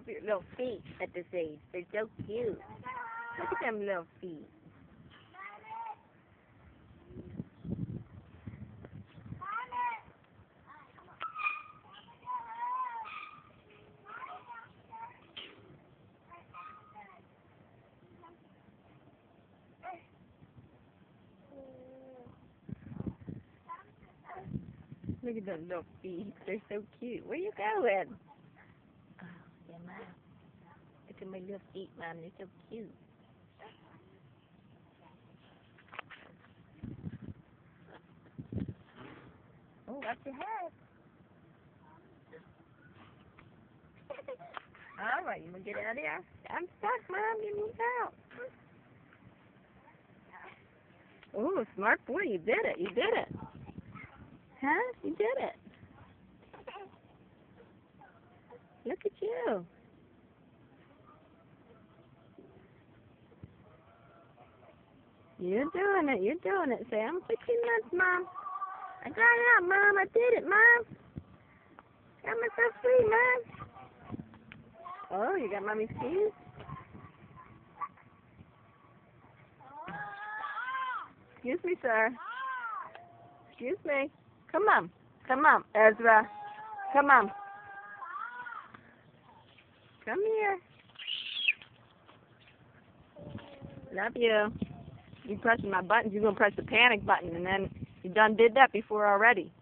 love your little feet at this age. They're so cute. Look at them little feet. Look at them little feet. They're so cute. Where you going? Oh, yeah, Mom. Look at my little feet, Mom. They're so cute. Oh, watch your head. All right, you want to get out of here? I'm stuck, Mom. Get me out. Oh, smart boy. You did it. You did it. Huh? You did it. Look at you. You're doing it. You're doing it, Sam. 15 months, Mom. I got it out, Mom. I did it, Mom. Got myself free, Mom. Oh, you got Mommy's keys? Excuse me, sir. Excuse me. Come on. Come on, Ezra. Come on. Come here. Love you. You pressing my buttons, you're going to press the panic button, and then you done did that before already.